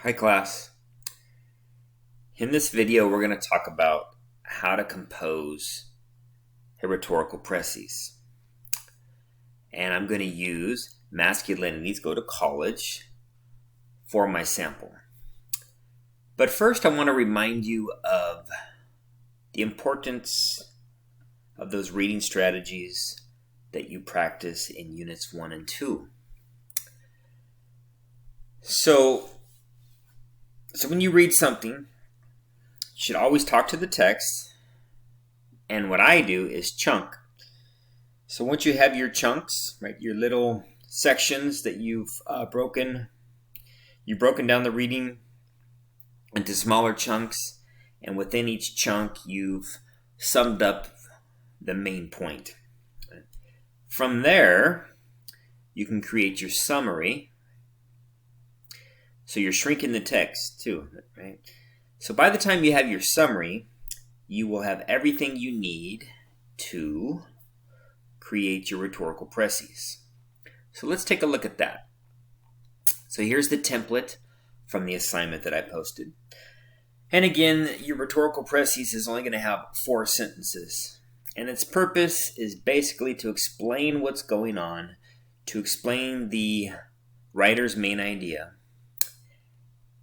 Hi class. In this video we're going to talk about how to compose a rhetorical precis. And I'm going to use masculinities go to college for my sample. But first I want to remind you of the importance of those reading strategies that you practice in units 1 and 2. So when you read something, you should always talk to the text, and what I do is chunk. So once you have your chunks, right, your little sections that you've broken down the reading into smaller chunks, and within each chunk you've summed up the main point. From there, you can create your summary. So you're shrinking the text too, right? So by the time you have your summary, you will have everything you need to create your rhetorical precis. So let's take a look at that. So here's the template from the assignment that I posted. And again, your rhetorical precis is only going to have 4 sentences. And its purpose is basically to explain what's going on, to explain the writer's main idea,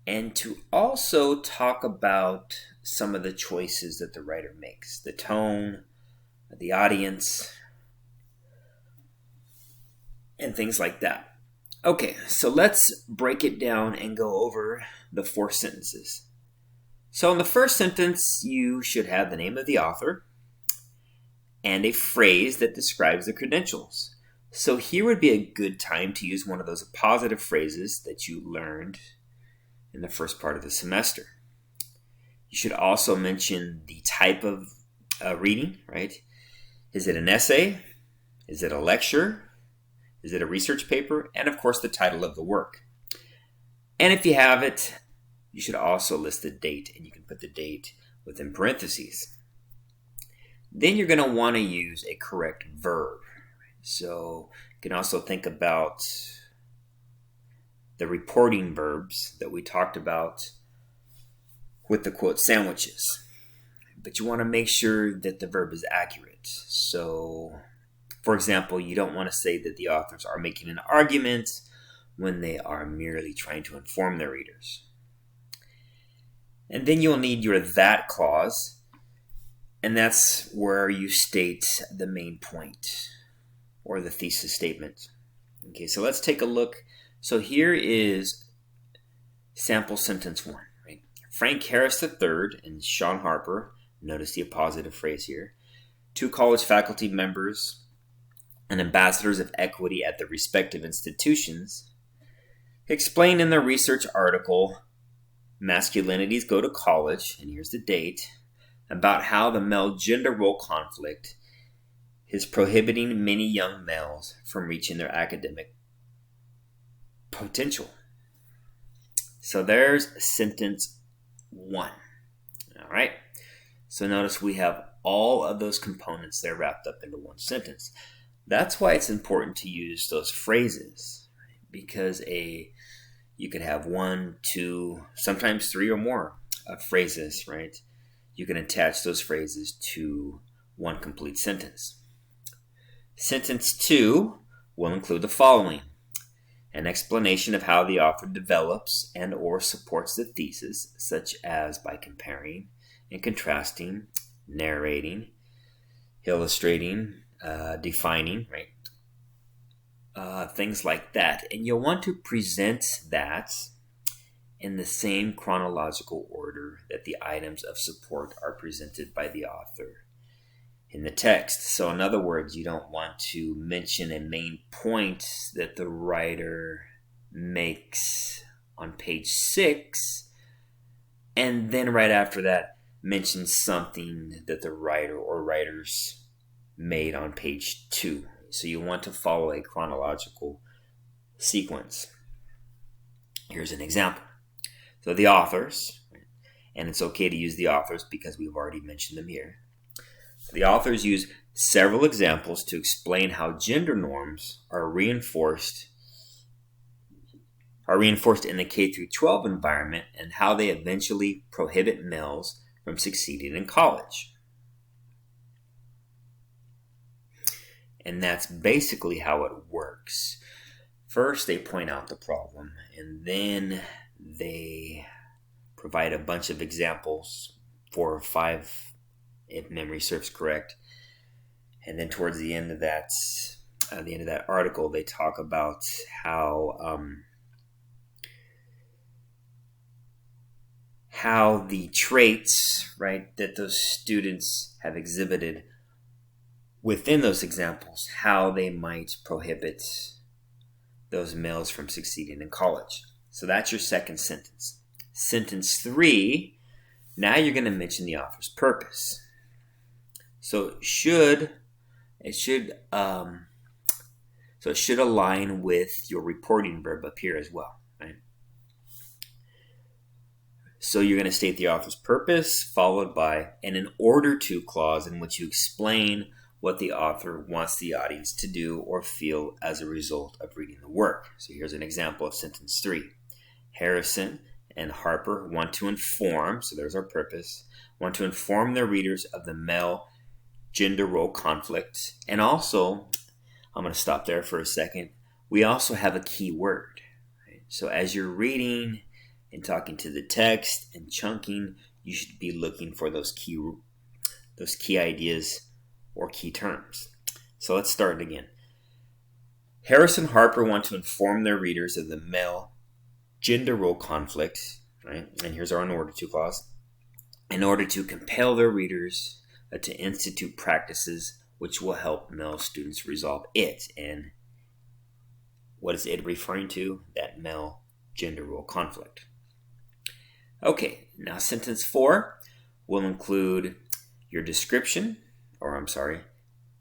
and to also talk about some of the choices that the writer makes, the tone, the audience, and things like that. Okay, so let's break it down and go over the 4 sentences. So in the first sentence, you should have the name of the author and a phrase that describes the credentials. So here would be a good time to use one of those positive phrases that you learned in the first part of the semester. You should also mention the type of reading, right? Is it an essay? Is it a lecture? Is it a research paper? And of course the title of the work. And if you have it, you should also list the date, and you can put the date within parentheses. Then you're going to want to use a correct verb. So you can also think about the reporting verbs that we talked about with the quote sandwiches. But you want to make sure that the verb is accurate. So, for example, you don't want to say that the authors are making an argument when they are merely trying to inform their readers. And then you'll need your that clause, and that's where you state the main point or the thesis statement. Okay, so let's take a look. So here is sample sentence 1. Right? Frank Harris III and Sean Harper, notice the appositive phrase here, 2 college faculty members and ambassadors of equity at their respective institutions, explain in their research article, Masculinities Go to College, and here's the date, about how the male gender role conflict is prohibiting many young males from reaching their academic potential. So there's sentence 1. All right. So notice we have all of those components there wrapped up into one sentence. That's why it's important to use those phrases, right? Because you could have 1, 2, sometimes 3 or more phrases, right? You can attach those phrases to one complete sentence. Sentence 2 will include the following: an explanation of how the author develops and or supports the thesis, such as by comparing and contrasting, narrating, illustrating, defining, right? Things like that. And you'll want to present that in the same chronological order that the items of support are presented by the author in the text. So in other words, you don't want to mention a main point that the writer makes on page 6, and then right after that mention something that the writer or writers made on page 2. So you want to follow a chronological sequence. Here's an example. So the authors, and it's okay to use the authors because we've already mentioned them here. The authors use several examples to explain how gender norms are reinforced are reinforced in the K through 12 environment and how they eventually prohibit males from succeeding in college. And that's basically how it works. First, they point out the problem, and then they provide a bunch of examples, 4 or 5, if memory serves correct. And then towards the end of that, article, they talk about how the traits, right, that those students have exhibited within those examples, how they might prohibit those males from succeeding in college. So that's your second sentence. Sentence 3, now you're going to mention the author's purpose. So it should align with your reporting verb up here as well, right? So you're going to state the author's purpose, followed by an in order to clause in which you explain what the author wants the audience to do or feel as a result of reading the work. So here's an example of sentence 3. Harrison and Harper want to inform, so there's our purpose, want to inform their readers of the male gender role conflict. And also, I'm going to stop there for a second. We also have a key word. Right? So as you're reading and talking to the text and chunking, you should be looking for those key ideas or key terms. So let's start again. Harris and Harper want to inform their readers of the male gender role conflict, right? And here's our in order to clause. In order to compel their readers to institute practices which will help male students resolve it. And what is it referring to? That male gender role conflict. Okay, now sentence 4 will include your description,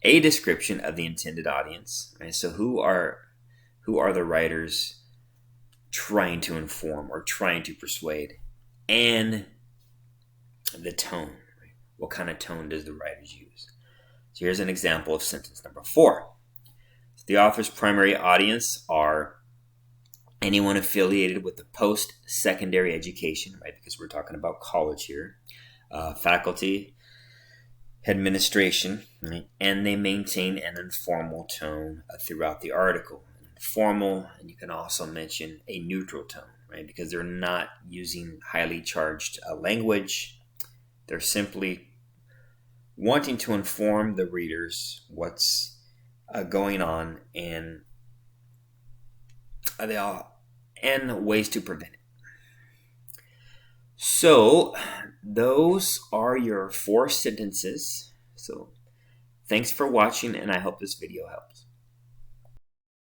a description of the intended audience. Right? So who are the writers trying to inform or trying to persuade? And the tone. Right? What kind of tone does the writers use? So here's an example of sentence number 4. The author's primary audience are anyone affiliated with the post-secondary education, right? Because we're talking about college here, faculty, administration, right? And they maintain an informal tone throughout the article. Formal, and you can also mention a neutral tone, right? Because they're not using highly charged language. They're simply wanting to inform the readers what's going on and ways to prevent it. So those are your 4 sentences. So thanks for watching, and I hope this video helps.